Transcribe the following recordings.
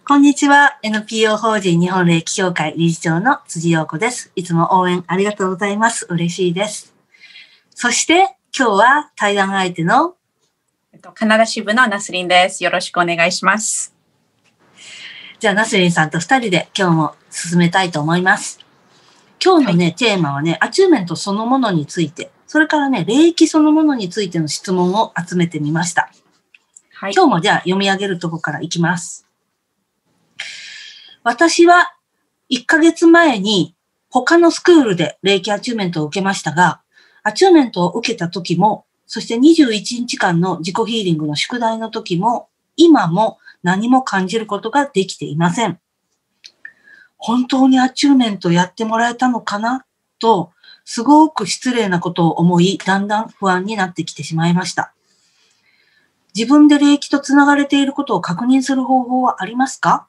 こんにちは。NPO 法人日本霊気協会理事長の辻陽子です。いつも応援ありがとうございます。嬉しいです。そして今日は対談相手のカナダ支部のナスリンです。よろしくお願いします。じゃあナスリンさんと2人で今日も進めたいと思います。今日のね、テーマはね、アチューメントそのものについて、それからね、霊気そのものについての質問を集めてみました。今日もじゃあ読み上げるところからいきます。私は1ヶ月前に他のスクールで霊気アチューメントを受けましたが、アチューメントを受けた時も、そして21日間の自己ヒーリングの宿題の時も、今も何も感じることができていません。本当にアチューメントやってもらえたのかなと、すごく失礼なことを思い、だんだん不安になってきてしまいました。自分で霊気とつながれていることを確認する方法はありますか？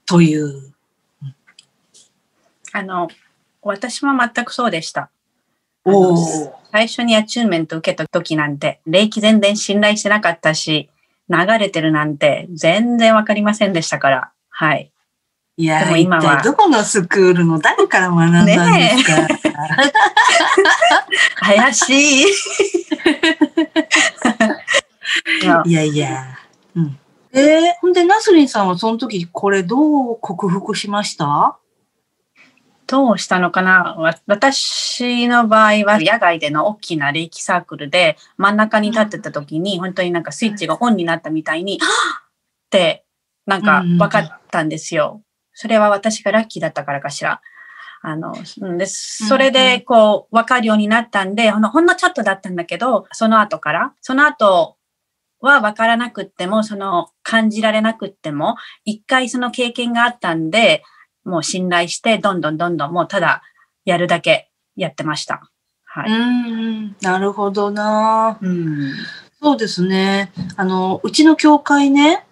という。私も全くそうでした。最初にアチューメント受けた時なんて、霊気全然信頼してなかったし、流れてるなんて全然わかりませんでしたから。はい。いや、でも今は一体どこのスクールの誰から学んだんですか？ね怪しい。いやいや。ほんで、ナスリンさんはその時これどう克服しました？どうしたのかな。私の場合は野外での大きな霊気サークルで真ん中に立ってた時に本当になんかスイッチがオンになったみたいにってなんか分かったんですよ。それは私がラッキーだったからかしら。でそれでこう分かるようになったんで、ほんのちょっとだったんだけど、その後は分からなくっても、感じられなくっても、一回その経験があったんで、もう信頼して、どんどんもうただやるだけやってました。はい。なるほどな。そうですね。うちの教会ね、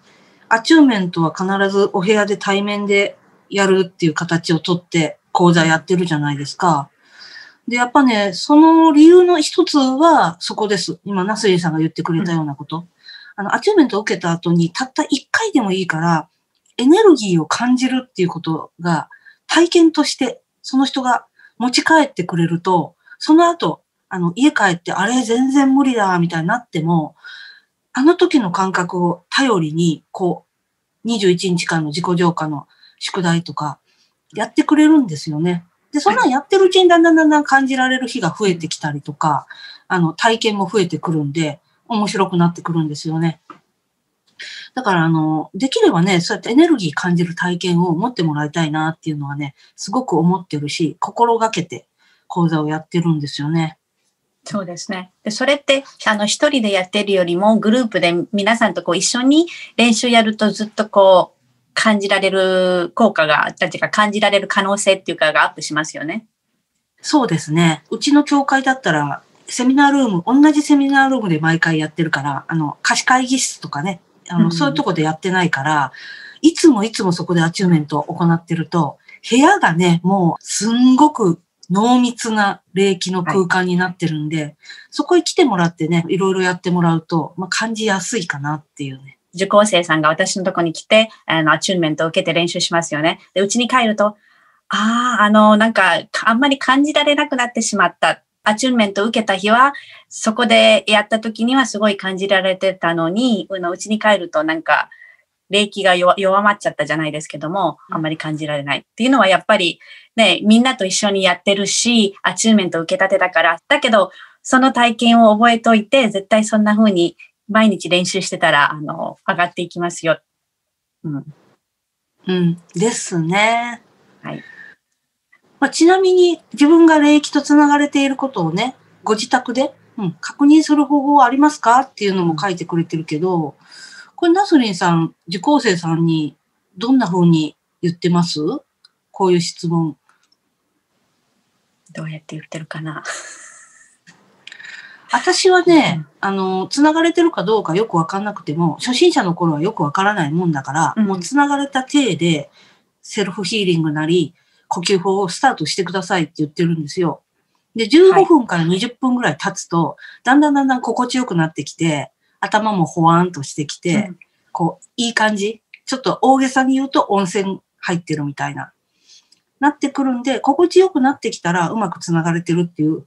アチューメントは必ずお部屋で対面でやるっていう形をとって講座やってるじゃないですか。で、やっぱね、その理由の一つはそこです。今、ナスリーさんが言ってくれたようなこと。アチューメントを受けた後にたった一回でもいいから、エネルギーを感じるっていうことが体験としてその人が持ち帰ってくれると、その後、家帰ってあれ全然無理だみたいになっても、あの時の感覚を頼りに、21日間の自己浄化の宿題とかやってくれるんですよね。で、そんなんやってるうちにだんだん感じられる日が増えてきたりとか、体験も増えてくるんで、面白くなってくるんですよね。だから、できればね、そうやってエネルギー感じる体験を持ってもらいたいなっていうのはね、すごく思ってるし、心がけて講座をやってるんですよね。そうですね。で、それって、一人でやってるよりも、グループで皆さんと一緒に練習やるとずっと感じられる効果が、感じられる可能性っていうかがアップしますよね。そうですね。うちの教会だったら、セミナールーム、同じセミナールームで毎回やってるから、貸し会議室とかね、そういうとこでやってないから、いつもそこでアチューメントを行ってると、部屋がね、もうすんごく濃密な霊気の空間になってるんで、そこへ来てもらってね、いろいろやってもらうと、感じやすいかなっていうね。受講生さんが私のとこに来て、アチューメントを受けて練習しますよね。で、うちに帰ると、なんか、あんまり感じられなくなってしまった。アチューメントを受けた日は、そこでやった時にはすごい感じられてたのに、うちに帰るとなんか、霊気が弱まっちゃったじゃないですけども、あんまり感じられないっていうのはやっぱりね、みんなと一緒にやってるし、アチューメントを受けたてだから、だけど、その体験を覚えといて、絶対そんな風に毎日練習してたら、上がっていきますよ。ですね。はい。ちなみに自分が霊気とつながれていることをね、ご自宅で、確認する方法はありますかっていうのも書いてくれてるけど、これナスリンさん、受講生さんにどんな風に言ってます？こういう質問。どうやって言ってるかな。私はね、つながれてるかどうかよくわかんなくても、初心者の頃はよくわからないもんだから、もうつながれた体で、セルフヒーリングなり、呼吸法をスタートしてくださいって言ってるんですよ。で、15分から20分ぐらい経つと、だんだん心地よくなってきて、頭もほわんとしてきて、こう、いい感じ。ちょっと大げさに言うと温泉入ってるみたいな。なってくるんで、心地よくなってきたらうまくつながれてるっていう、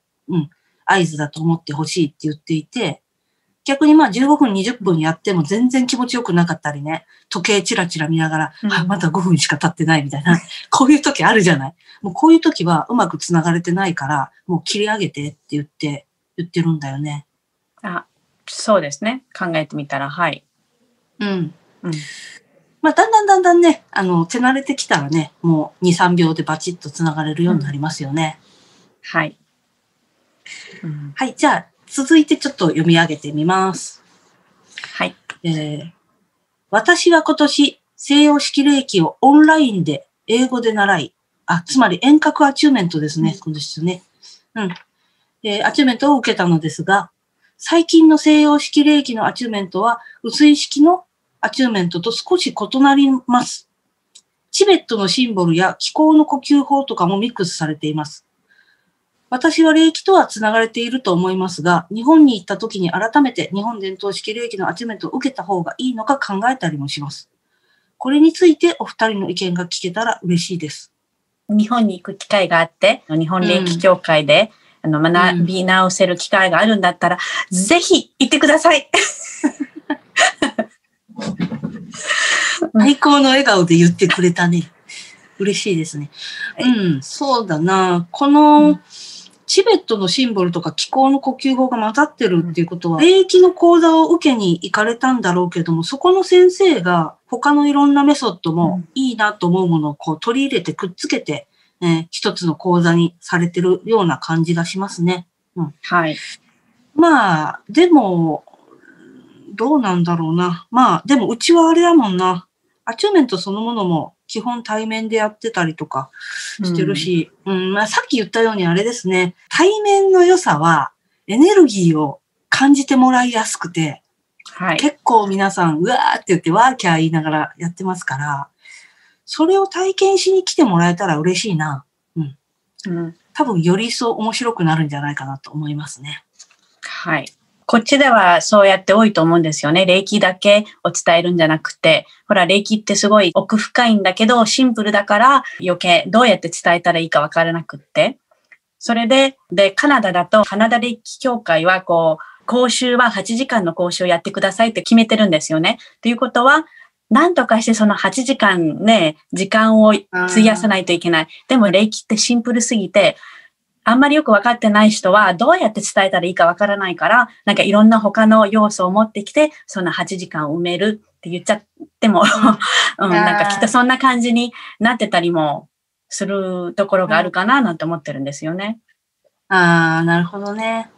合図だと思ってほしいって言っていて、逆にまあ15分、20分やっても全然気持ちよくなかったりね、時計チラチラ見ながら、まだ5分しか経ってないみたいな、こういう時あるじゃない。もうこういう時はうまくつながれてないから、もう切り上げてって言ってるんだよね。そうですね。考えてみたら、はい。まあ、だんだんね、手慣れてきたらね、もう2、3秒でバチッとつながれるようになりますよね。はい。はい、じゃあ、続いてちょっと読み上げてみます。はい。私は今年、西洋式霊気をオンラインで英語で習い、つまり遠隔アチューメントですね、今年ね。アチューメントを受けたのですが、最近の西洋式霊気のアチューメントは、薄い式のアチューメントと少し異なります。チベットのシンボルや気候の呼吸法とかもミックスされています。私は霊気とはつながれていると思いますが、日本に行った時に改めて日本伝統式霊気のアチューメントを受けた方がいいのか考えたりもします。これについてお二人の意見が聞けたら嬉しいです。日本に行く機会があって、日本霊気協会で、学び直せる機会があるんだったら、ぜひ行ってください。最高の笑顔で言ってくれたね。嬉しいですね。そうだな。この、チベットのシンボルとか気候の呼吸法が混ざってるっていうことは、霊気の講座を受けに行かれたんだろうけども、そこの先生が他のいろんなメソッドもいいなと思うものをこう取り入れてくっつけて、一つの講座にされてるような感じがしますね。はい。まあ、でも、どうなんだろうな。まあ、でもうちはあれだもんな。アチューメントそのものも基本対面でやってたりとかしてるし、まあさっき言ったようにあれですね。対面の良さはエネルギーを感じてもらいやすくて、結構皆さんうわーって言ってワーキャー言いながらやってますから、それを体験しに来てもらえたら嬉しいな。多分より一層面白くなるんじゃないかなと思いますね。はい。こっちではそうやって多いと思うんですよね。霊気だけを伝えるんじゃなくて、ほら、霊気ってすごい奥深いんだけど、シンプルだから余計どうやって伝えたらいいかわからなくって。それで、カナダだと、カナダ霊気協会は講習は8時間の講習をやってくださいって決めてるんですよね。ということは、なんとかしてその8時間ね、時間を費やさないといけない。でも霊気ってシンプルすぎて、あんまりよく分かってない人はどうやって伝えたらいいか分からないから、なんかいろんな他の要素を持ってきて、その8時間を埋めるって言っちゃっても、なんかきっとそんな感じになってたりもするところがあるかななんて思ってるんですよね。なるほどね。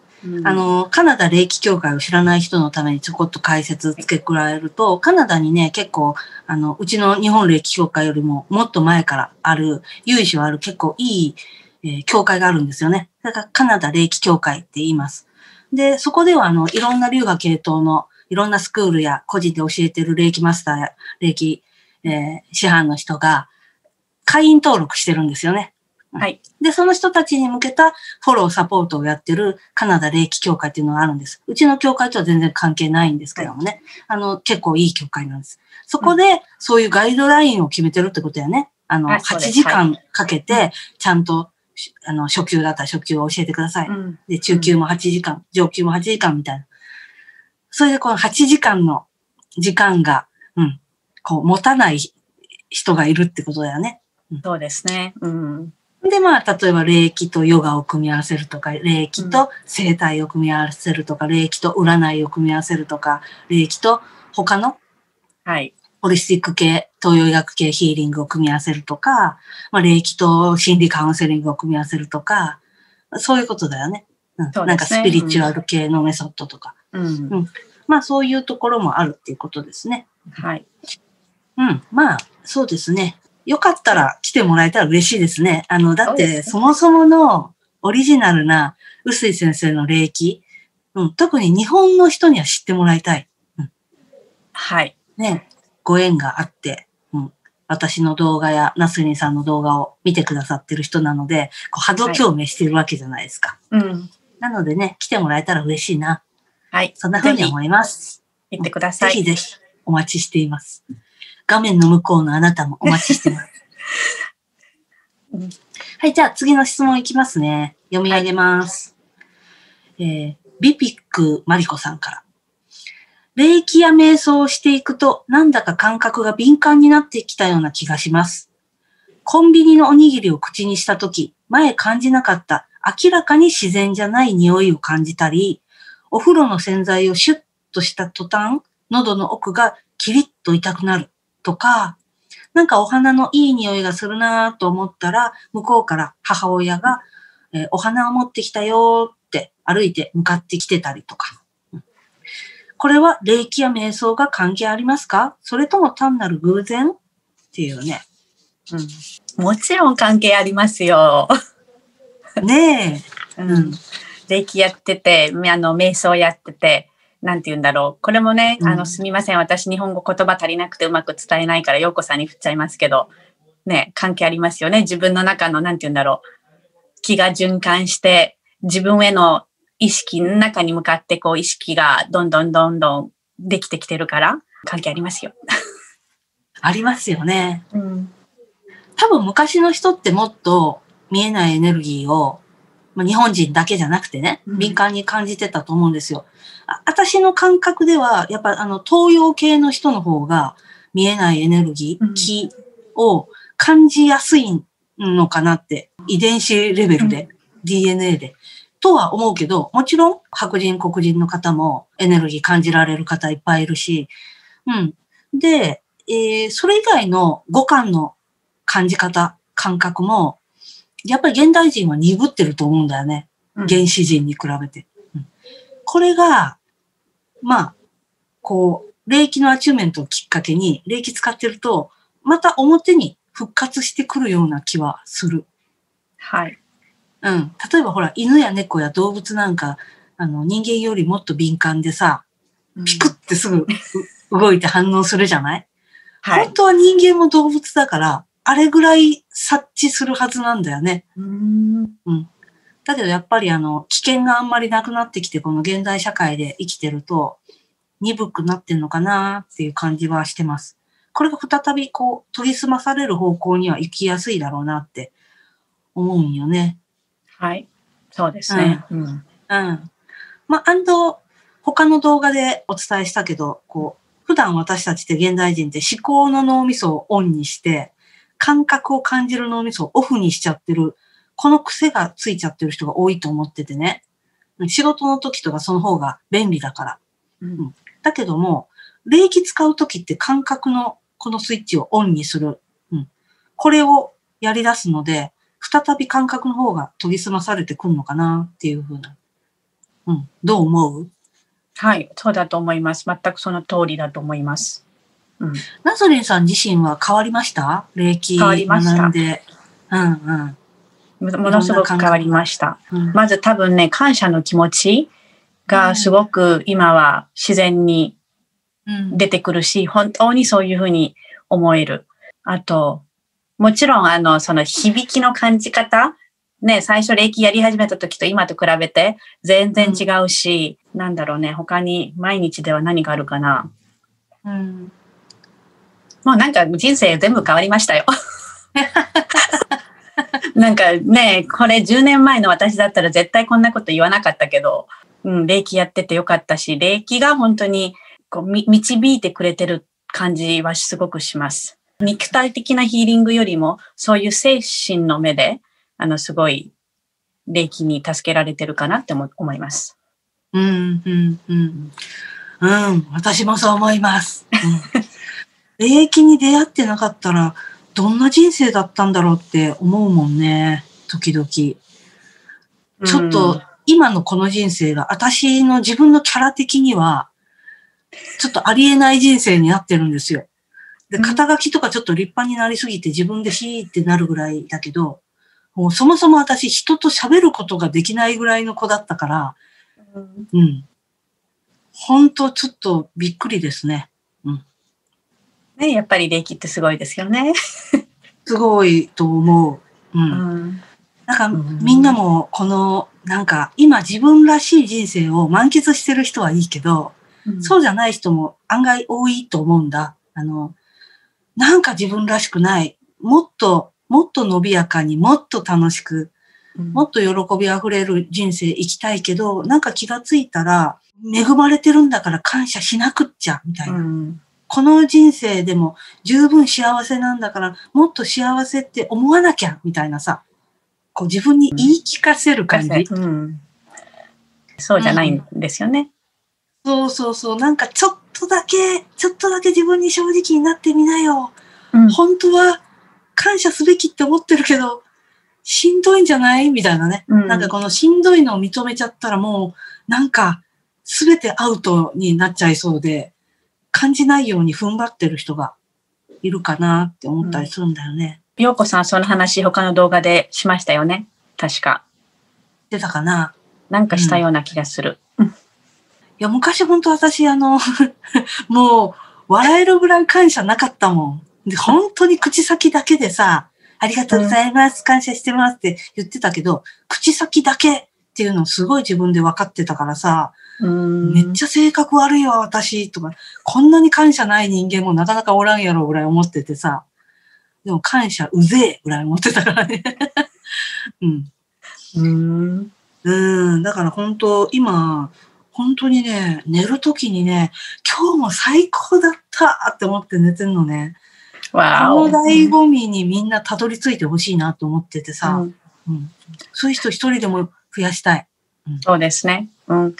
カナダ霊気協会を知らない人のためにちょこっと解説付け加えると、カナダにね、結構、うちの日本霊気協会よりももっと前からある、由緒ある結構いい、協会があるんですよね。だからカナダ霊気協会って言います。で、そこではいろんな流派系統のいろんなスクールや個人で教えてる霊気マスターや霊気、師範の人が会員登録してるんですよね。はい。で、その人たちに向けたフォロー、サポートをやってるカナダ霊気協会っていうのがあるんです。うちの協会とは全然関係ないんですけどもね。結構いい協会なんです。そこで、そういうガイドラインを決めてるってことやね。8時間かけて、ちゃんと、初級だったら初級を教えてください。で、中級も8時間、上級も8時間みたいな。それでこの8時間の時間が、持たない人がいるってことだよね。そうですね。で、まあ、例えば、霊気とヨガを組み合わせるとか、霊気と生態を組み合わせるとか、霊気と占いを組み合わせるとか、霊気と他の、ホリスティック系、東洋医学系ヒーリングを組み合わせるとか、まあ、霊気と心理カウンセリングを組み合わせるとか、そういうことだよね。なんかスピリチュアル系のメソッドとか。まあ、そういうところもあるっていうことですね。はい。まあ、そうですね。よかったら来てもらえたら嬉しいですね。だって、そもそものオリジナルな臼井先生の霊気、特に日本の人には知ってもらいたい。はい。ね、ご縁があって、私の動画やナスリンさんの動画を見てくださってる人なので、波動共鳴してるわけじゃないですか。なのでね、来てもらえたら嬉しいな。はい。そんな風に思います。言ってください。ぜひぜひお待ちしています。画面の向こうのあなたもお待ちしてます。はい、じゃあ次の質問いきますね。読み上げます。ビピックマリコさんから。霊気や瞑想をしていくと、なんだか感覚が敏感になってきたような気がします。コンビニのおにぎりを口にしたとき、前感じなかった明らかに自然じゃない匂いを感じたり、お風呂の洗剤をシュッとした途端、喉の奥がキリッと痛くなるとか、なんかお花のいい匂いがするなと思ったら、向こうから母親が、お花を持ってきたよって歩いて向かってきてたりとか。これは霊気や瞑想が関係ありますか？それとも単なる偶然っていうね。もちろん関係ありますよ。ねえ。霊気やってて、瞑想やってて、なんて言うんだろう。これもね、すみません。私、日本語言葉足りなくてうまく伝えないから、陽子さんに振っちゃいますけど、ね、関係ありますよね。自分の中の、なんて言うんだろう。気が循環して、自分への意識の中に向かって、意識がどんどんできてきてるから、関係ありますよ。ありますよね。多分昔の人ってもっと見えないエネルギーを、日本人だけじゃなくてね、敏感に感じてたと思うんですよ。私の感覚では、やっぱ東洋系の人の方が見えないエネルギー、気を感じやすいのかなって、遺伝子レベルで、DNA で。とは思うけど、もちろん白人、黒人の方もエネルギー感じられる方いっぱいいるし、で、それ以外の五感の感じ方、感覚も、やっぱり現代人は鈍ってると思うんだよね。原始人に比べて。これが、霊気のアチューメントをきっかけに、霊気使ってると、また表に復活してくるような気はする。はい。例えばほら、犬や猫や動物なんか、人間よりもっと敏感でさ、ピクってすぐ動いて反応するじゃない？はい。本当は人間も動物だから、あれぐらい察知するはずなんだよね。だけどやっぱり危険があんまりなくなってきて、この現代社会で生きてると、鈍くなってんのかなっていう感じはしてます。これが再び研ぎ澄まされる方向には行きやすいだろうなって思うんよね。はい。そうですね。他の動画でお伝えしたけど、普段私たちって現代人って思考の脳みそをオンにして、感覚を感じる脳みそをオフにしちゃってる、この癖がついちゃってる人が多いと思っててね。仕事の時とかその方が便利だから。だけども、霊気使う時って感覚のこのスイッチをオンにする。これをやり出すので、再び感覚の方が研ぎ澄まされてくるのかなっていうふうな。どう思う？はい、そうだと思います。全くその通りだと思います。ナゾリンさん自身は変わりました？霊気学んで。ものすごく変わりました。まず多分ね、感謝の気持ちがすごく今は自然に出てくるし、本当にそういうふうに思える。あと、もちろんその響きの感じ方、ね、最初霊気やり始めた時と今と比べて全然違うし、なんだろうね、他に毎日では何があるかな。もうなんか人生全部変わりましたよ。なんかね、これ10年前の私だったら絶対こんなこと言わなかったけど、霊気やっててよかったし、霊気が本当に導いてくれてる感じはすごくします。肉体的なヒーリングよりも、そういう精神の目で、すごい霊気に助けられてるかなって思います。私もそう思います。霊気に出会ってなかったら、どんな人生だったんだろうって思うもんね、時々。ちょっと、今のこの人生が、私の自分のキャラ的には、ちょっとありえない人生になってるんですよ。で、肩書きとかちょっと立派になりすぎて自分でヒーってなるぐらいだけど、もうそもそも私人と喋ることができないぐらいの子だったから、本当ちょっとびっくりですね。ね、やっぱり霊気ってすごいですよね。すごいと思う。なんかみんなもこのなんか今自分らしい人生を満喫してる人はいいけど、そうじゃない人も案外多いと思うんだ。なんか自分らしくない。もっと伸びやかに、もっと楽しく、もっと喜びあふれる人生生きたいけど、なんか気がついたら、恵まれてるんだから感謝しなくっちゃ、みたいな。この人生でも十分幸せなんだから、もっと幸せって思わなきゃ、みたいなさ、こう自分に言い聞かせる感じ。そうじゃないんですよね。そう。なんかちょっとだけ自分に正直になってみなよ。本当は感謝すべきって思ってるけど、しんどいんじゃないみたいなね。なんかこのしんどいのを認めちゃったらもう、なんかすべてアウトになっちゃいそうで、感じないように踏ん張ってる人がいるかなって思ったりするんだよね。陽子さん、その話他の動画でしましたよね。確か。出たかな。なんかしたような気がする。いや、昔本当私もう笑えるぐらい感謝なかったもん。で、本当に口先だけでさ、ありがとうございます、感謝してますって言ってたけど、口先だけっていうのをすごい自分で分かってたからさ、めっちゃ性格悪いわ、私、とか、こんなに感謝ない人間もなかなかおらんやろぐらい思っててさ、でも感謝うぜえぐらい思ってたからね。だから本当、今、本当にね、寝るときにね、今日も最高だったって思って寝てんのね。この醍醐味にみんなたどり着いてほしいなと思っててさ、そういう人一人でも増やしたい。そうですね。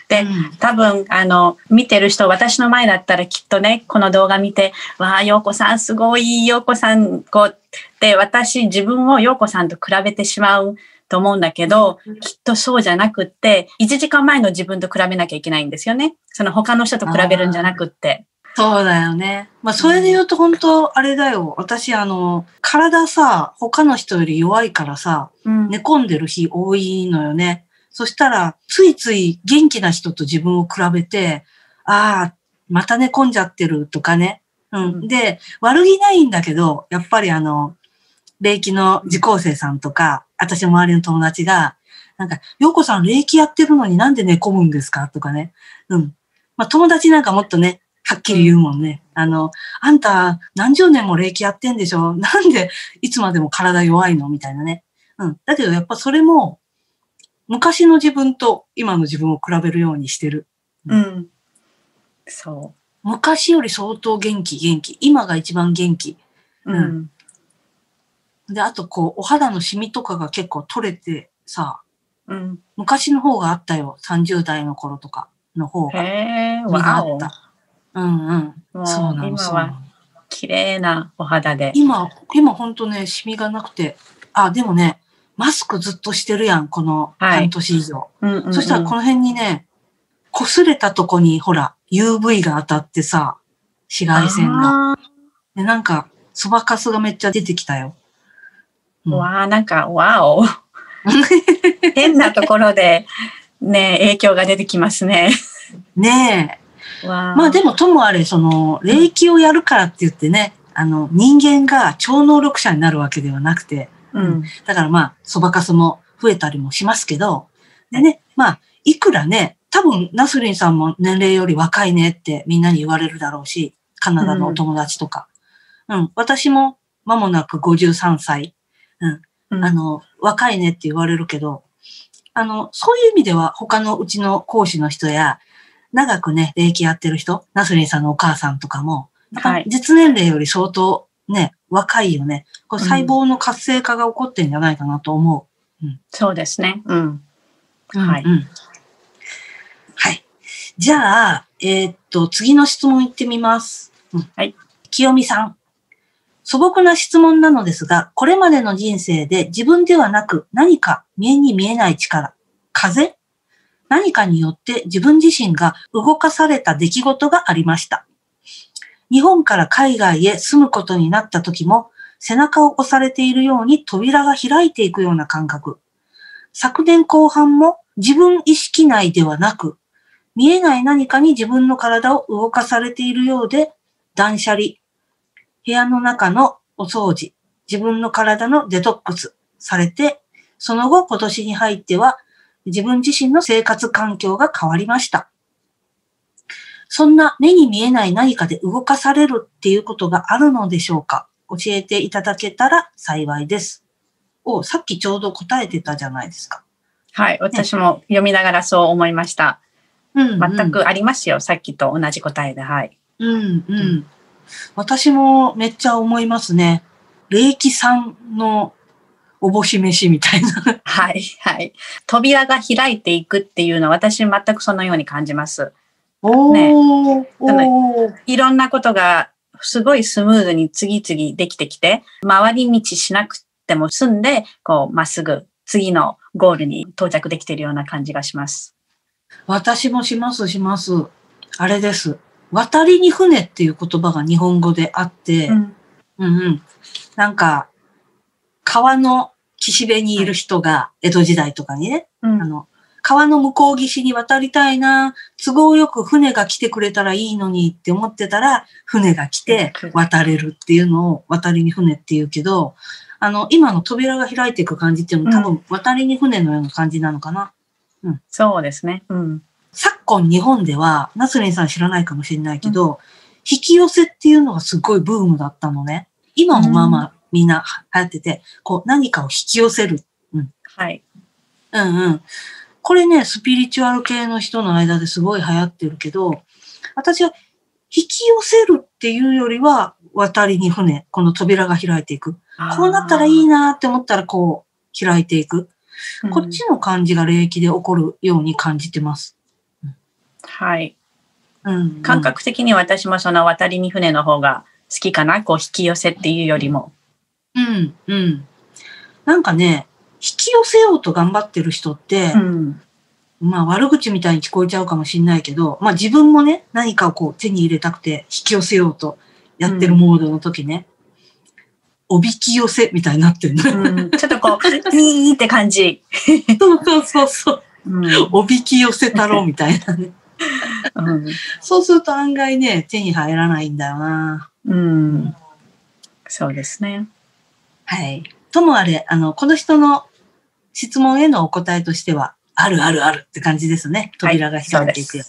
で、多分、見てる人、私の前だったらきっとね、この動画見て、わあ、陽子さんすごい、陽子さん、で、自分を陽子さんと比べてしまうと思うんだけど、きっとそうじゃなくって、1時間前の自分と比べなきゃいけないんですよね。その他の人と比べるんじゃなくって。そうだよね。まあ、それで言うと本当、あれだよ。私、体さ、他の人より弱いからさ、寝込んでる日多いのよね。そしたら、ついつい元気な人と自分を比べて、ああ、また寝込んじゃってるとかね。で、悪気ないんだけど、やっぱり霊気の受講生さんとか、私の周りの友達が、なんか、陽子さん霊気やってるのになんで寝込むんですかとかね。まあ、友達なんかもっとね、はっきり言うもんね。あんた何十年も霊気やってんでしょ？なんでいつまでも体弱いのみたいなね。だけどやっぱそれも、昔の自分と今の自分を比べるようにしてる。そう。昔より相当元気。今が一番元気。で、あとお肌のシミとかが結構取れてさ、昔の方があったよ。30代の頃とかの方が。実があった。そうなの。今は綺麗なお肌で。今ほんとね、シミがなくて。でもね、マスクずっとしてるやん、この半年以上。そしたらこの辺にね、擦れたとこにほら、UV が当たってさ、紫外線が。で、なんか、そばかすがめっちゃ出てきたよ。なんか、わお。変なところで、ね、影響が出てきますね。ねえ。まあでもともあれ、霊気をやるからって言ってね、人間が超能力者になるわけではなくて、だからまあ、そばかすも増えたりもしますけど、でね、まあ、いくらね、多分、ナスリンさんも年齢より若いねってみんなに言われるだろうし、カナダのお友達とか。私も間もなく53歳。若いねって言われるけど、そういう意味では他のうちの講師の人や、長くね、霊気やってる人、ナスリンさんのお母さんとかも、実年齢より相当ね、若いよね。これ細胞の活性化が起こってんじゃないかなと思う。そうですね。はい。はい。じゃあ、次の質問いってみます。はい。清美さん。素朴な質問なのですが、これまでの人生で自分ではなく何か見えに見えない力、風？何かによって自分自身が動かされた出来事がありました。日本から海外へ住むことになった時も、背中を押されているように扉が開いていくような感覚。昨年後半も自分意識内ではなく、見えない何かに自分の体を動かされているようで、断捨離、部屋の中のお掃除、自分の体のデトックスされて、その後今年に入っては自分自身の生活環境が変わりました。そんな目に見えない何かで動かされるっていうことがあるのでしょうか？教えていただけたら幸いです。さっきちょうど答えてたじゃないですか。はい。私も読みながらそう思いました。全くありますよ。さっきと同じ答えで。はい。私もめっちゃ思いますね。霊気さんのおぼし飯みたいな。はい、はい。扉が開いていくっていうのは私全くそのように感じます。ね、いろんなことがすごいスムーズに次々できてきて、回り道しなくても済んで、こう、まっすぐ次のゴールに到着できているような感じがします。私もします。あれです。渡りに船っていう言葉が日本語であって、なんか、川の岸辺にいる人が、江戸時代とかにね、川の向こう岸に渡りたいな、都合よく船が来てくれたらいいのにって思ってたら、船が来て渡れるっていうのを渡りに船って言うけど、今の扉が開いていく感じっていうのは多分渡りに船のような感じなのかな。そうですね。昨今日本では、ナスリンさん知らないかもしれないけど、引き寄せっていうのがすごいブームだったのね。今もまあまあみんな流行ってて、こう何かを引き寄せる。はい。これね、スピリチュアル系の人の間ですごい流行ってるけど、私は引き寄せるっていうよりは、渡りに船、この扉が開いていく。こうなったらいいなって思ったらこう開いていく。こっちの感じが霊気で起こるように感じてます。はい。感覚的に私もその渡りに船の方が好きかな。こう引き寄せっていうよりも。なんかね、引き寄せようと頑張ってる人って、まあ悪口みたいに聞こえちゃうかもしれないけど、まあ自分もね、何かをこう手に入れたくて引き寄せようとやってるモードの時ね、おびき寄せみたいになってるの。ちょっとこう、いいって感じ。そう。おびき寄せ太郎みたいなね。そうすると案外ね、手に入らないんだよな。そうですね。はい。ともあれ、この人の質問へのお答えとしては、あるって感じですね。扉が開いていく。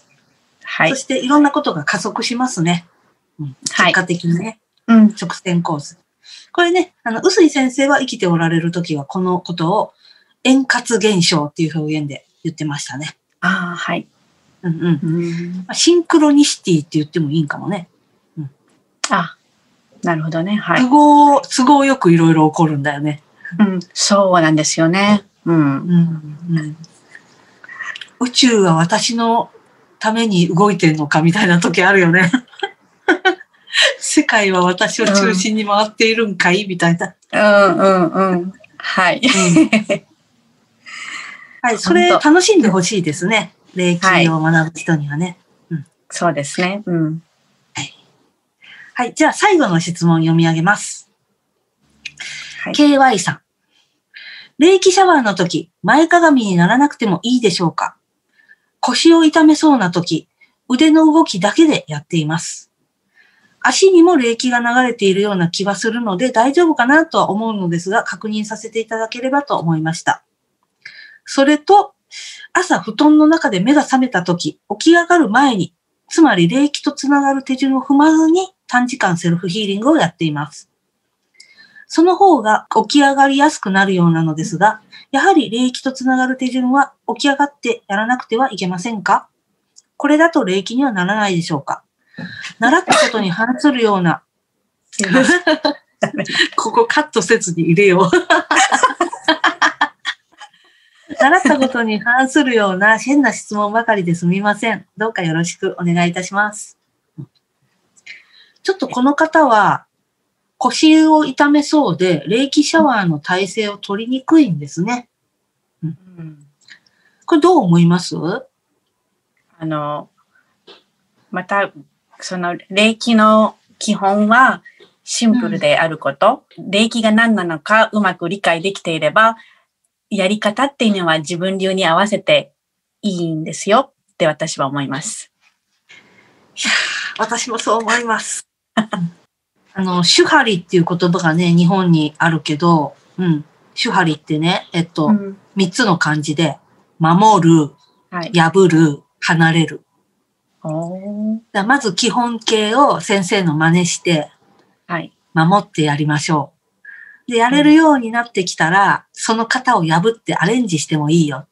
はい。そしていろんなことが加速しますね。結果的にね。直線コース。これね、臼井先生は生きておられるときはこのことを円滑現象っていう表現で言ってましたね。はい。シンクロニシティって言ってもいいんかもね。なるほどね。はい。都合よくいろいろ起こるんだよね。そうなんですよね。宇宙は私のために動いてるのかみたいな時あるよね。世界は私を中心に回っているんかいみたいな。はい。はい、それ楽しんでほしいですね。霊気を学ぶ人にはね。そうですね。はい、じゃあ最後の質問読み上げます。KY さん。霊気シャワーの時、前かがみにならなくてもいいでしょうか？腰を痛めそうな時、腕の動きだけでやっています。足にも霊気が流れているような気はするので大丈夫かなとは思うのですが、確認させていただければと思いました。それと、朝布団の中で目が覚めた時、起き上がる前に、つまり霊気とつながる手順を踏まずに短時間セルフヒーリングをやっています。その方が起き上がりやすくなるようなのですが、やはり霊気とつながる手順は起き上がってやらなくてはいけませんか？これだと霊気にはならないでしょうか？習ったことに反するような、ここカットせずに入れよう。習ったことに反するような変な質問ばかりですみません。どうかよろしくお願いいたします。ちょっとこの方は腰を痛めそうで、霊気シャワーの体勢を取りにくいんですね。これどう思います？また、その霊気の基本はシンプルであること、霊気が何なのかうまく理解できていれば、やり方っていうのは自分流に合わせていいんですよって私は思います。いや、私もそう思います。手張りっていう言葉がね、日本にあるけど、手張りってね、3つの漢字で、守る、破る、離れる。まず基本形を先生の真似して、守ってやりましょう。で、やれるようになってきたら、その型を破ってアレンジしてもいいよ。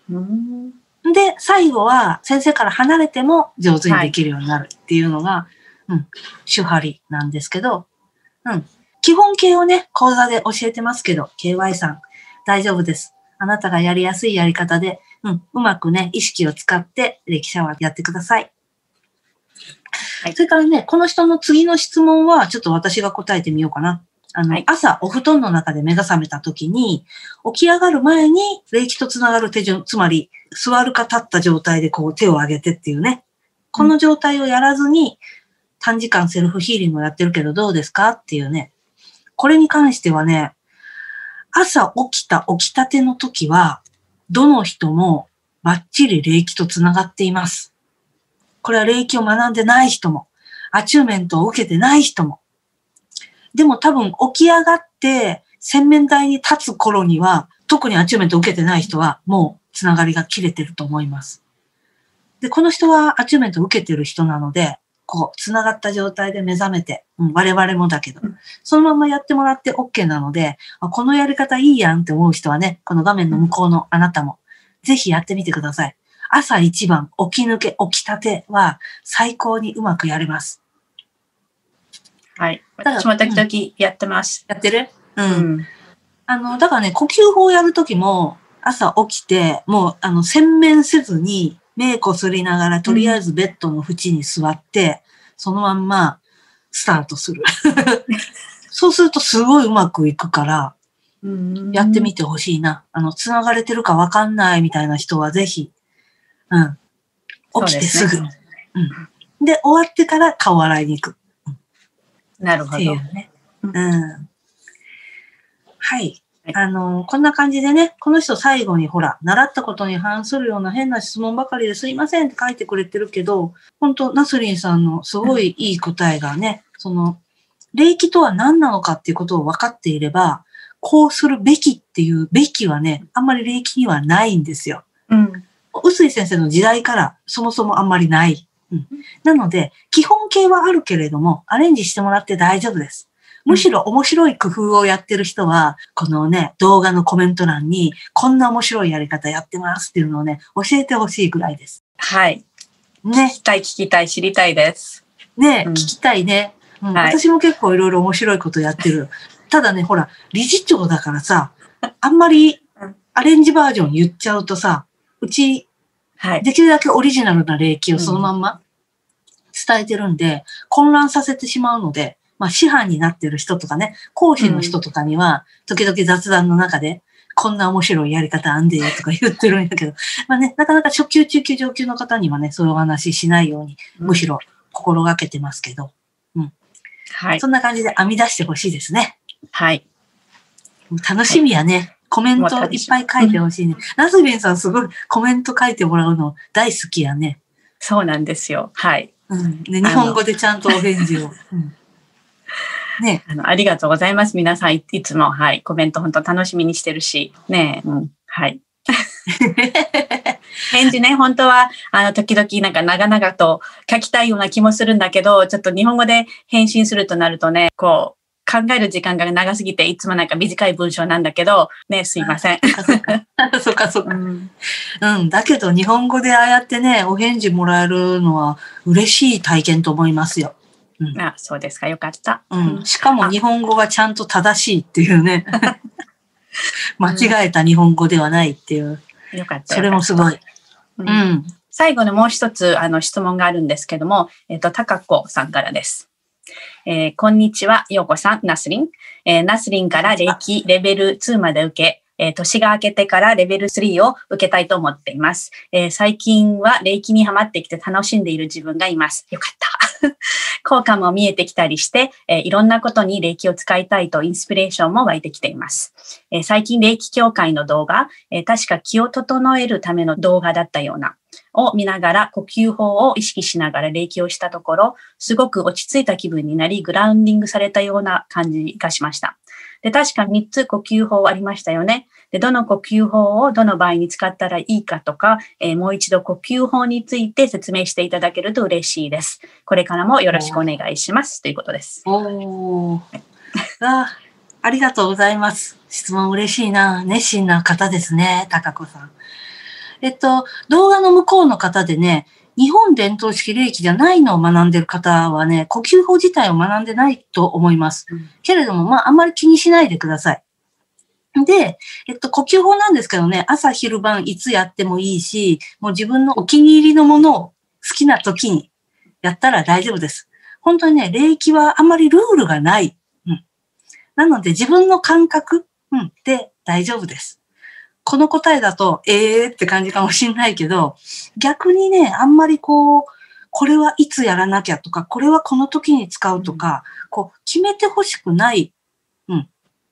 で、最後は先生から離れても上手にできるようになるっていうのが、手張りなんですけど、基本形をね、講座で教えてますけど、KY さん、大丈夫です。あなたがやりやすいやり方で、うまくね、意識を使って歴シャワーやってください。それからね、この人の次の質問は、ちょっと私が答えてみようかな。朝お布団の中で目が覚めた時に、起き上がる前に霊気とつながる手順、つまり座るか立った状態でこう手を上げてっていうね。この状態をやらずに短時間セルフヒーリングをやってるけどどうですかっていうね。これに関してはね、朝起きたての時は、どの人もバッチリ霊気とつながっています。これは霊気を学んでない人も、アチューメントを受けてない人も。でも多分起き上がって洗面台に立つ頃には、特にアチューメントを受けてない人はもうつながりが切れてると思います。で、この人はアチューメントを受けてる人なので、こう、つながった状態で目覚めて、我々もだけど、そのままやってもらって OK なので、このやり方いいやんって思う人はね、この画面の向こうのあなたも、ぜひやってみてください。朝一番起き抜け、起きたては最高にうまくやれます。はい。私も時々やってます。やってる？だからね、呼吸法をやるときも、朝起きて、もう、洗面せずに、目こすりながら、とりあえずベッドの縁に座って、そのまんま、スタートする。そうするとすごいうまくいくから、やってみてほしいな。つながれてるかわかんないみたいな人はぜひ、起きてすぐ。で、終わってから顔洗いに行く。なるほど。っていうね。はい。こんな感じでね、この人最後にほら、習ったことに反するような変な質問ばかりですいませんって書いてくれてるけど、本当ナスリンさんのすごいいい答えがね、霊気とは何なのかっていうことを分かっていれば、こうするべきっていうべきはね、あんまり霊気にはないんですよ。臼井先生の時代からそもそもあんまりない。なので、基本形はあるけれども、アレンジしてもらって大丈夫です。むしろ面白い工夫をやってる人は、このね、動画のコメント欄に、こんな面白いやり方やってますっていうのをね、教えてほしいぐらいです。はい。ね。聞きたい、知りたいです。ね、聞きたいね。私も結構いろいろ面白いことやってる。ただね、ほら、理事長だからさ、あんまりアレンジバージョン言っちゃうとさ、うち、できるだけオリジナルな霊気をそのまんま伝えてるんで、混乱させてしまうので、師範になってる人とかね、講師の人とかには、時々雑談の中で、こんな面白いやり方あんでとか言ってるんだけど、ね、なかなか初級、中級、上級の方にはね、そういうお話しないように、むしろ心がけてますけど、はい。そんな感じで編み出してほしいですね。はい。楽しみやね。コメントいっぱい書いてほしいね。ナスビンさんすごいコメント書いてもらうの大好きやね。そうなんですよ。はい。日本語でちゃんとお返事を。ね、ありがとうございます。皆さんいつも、はい、コメント本当楽しみにしてるし、ね、はい。返事ね、本当は、時々なんか長々と書きたいような気もするんだけど、ちょっと日本語で返信するとなるとね、こう、考える時間が長すぎて、いつもなんか短い文章なんだけど、ね、すいません。そっか。だけど日本語でああやってね、お返事もらえるのは嬉しい体験と思いますよ。そうですか。よかった。しかも日本語がちゃんと正しいっていうね。間違えた日本語ではないっていう。よかった。それもすごい。最後にもう一つ質問があるんですけども、たかこさんからです。こんにちは、ようこさん、ナスリン。ナスリンから霊気レベル2まで受け、年が明けてからレベル3を受けたいと思っています。最近は霊気にハマってきて楽しんでいる自分がいます。よかった。効果も見えてきたりして、いろんなことに霊気を使いたいとインスピレーションも湧いてきています。最近霊気協会の動画、確か気を整えるための動画だったような、を見ながら呼吸法を意識しながら霊気をしたところ、すごく落ち着いた気分になり、グラウンディングされたような感じがしました。で、確か3つ呼吸法ありましたよね。で、どの呼吸法をどの場合に使ったらいいかとか、もう一度呼吸法について説明していただけると嬉しいです。これからもよろしくお願いしますということです。ありがとうございます。質問嬉しいな。熱心な方ですね、高子さん。動画の向こうの方でね、日本伝統式霊気じゃないのを学んでる方はね、呼吸法自体を学んでないと思います。けれども、あんまり気にしないでください。で、呼吸法なんですけどね、朝昼晩いつやってもいいし、もう自分のお気に入りのものを好きな時にやったら大丈夫です。本当にね、霊気はあんまりルールがない。なので自分の感覚、で大丈夫です。この答えだと、って感じかもしれないけど、逆にね、あんまりこれはいつやらなきゃとか、これはこの時に使うとか、決めてほしくない、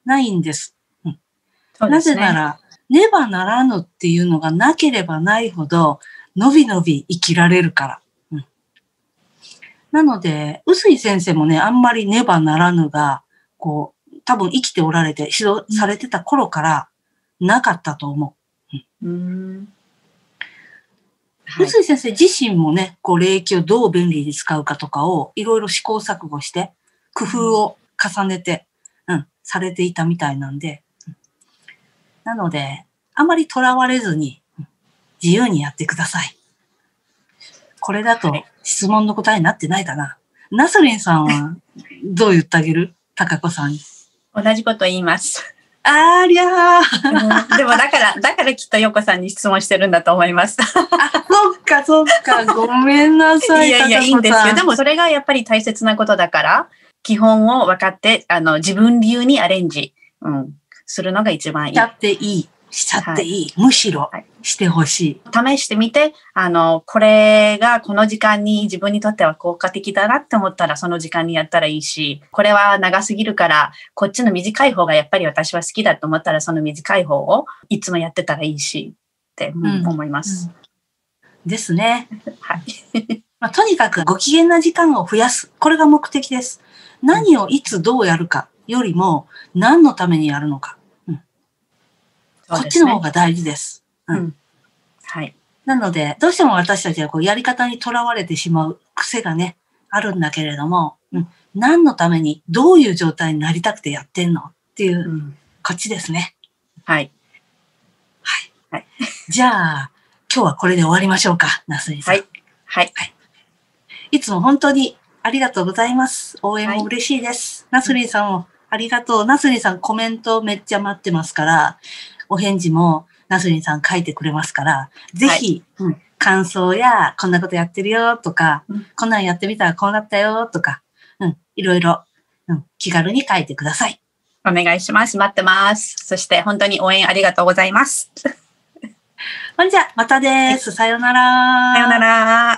ないんです。なぜなら、ねばならぬっていうのがなければないほど、のびのび生きられるから。なので、臼井先生もね、あんまりねばならぬが、多分生きておられて、指導されてた頃からなかったと思う。臼井先生自身もね、霊気をどう便利に使うかとかをいろいろ試行錯誤して、工夫を重ねて、されていたみたいなんで、なので、あまり囚われずに自由にやってください。これだと質問の答えになってないかな。ナスリンさんはどう言ってあげる？高子さんに。同じこと言います。ありゃー。でもだからきっとヨコさんに質問してるんだと思います。そっか。ごめんなさい。いいんですよ。でもそれがやっぱり大切なことだから、基本を分かって、自分流にアレンジ、するのが一番いい。しちゃっていい。むしろしてほしい。試してみて、これがこの時間に自分にとっては効果的だなって思ったらその時間にやったらいいし、これは長すぎるからこっちの短い方がやっぱり私は好きだと思ったらその短い方をいつもやってたらいいしって思います。ですね。はい。とにかくご機嫌な時間を増やす。これが目的です。何をいつどうやるかよりも何のためにやるのか。こっちの方が大事です。はい。なので、どうしても私たちはやり方にとらわれてしまう癖がね、あるんだけれども、何のためにどういう状態になりたくてやってんのっていう、こっちですね。はい。はい。じゃあ、今日はこれで終わりましょうか、ナスリンさん。はい。いつも本当にありがとうございます。応援も嬉しいです。ナスリンさんもありがとう。ナスリンさんコメントめっちゃ待ってますから、お返事もナスリンさん書いてくれますから、ぜひ、感想やこんなことやってるよとか、こんなんやってみたらこうなったよとか、いろいろ、気軽に書いてください。お願いします。待ってます。そして本当に応援ありがとうございます。ほんじゃ、またです。さようなら。さようなら。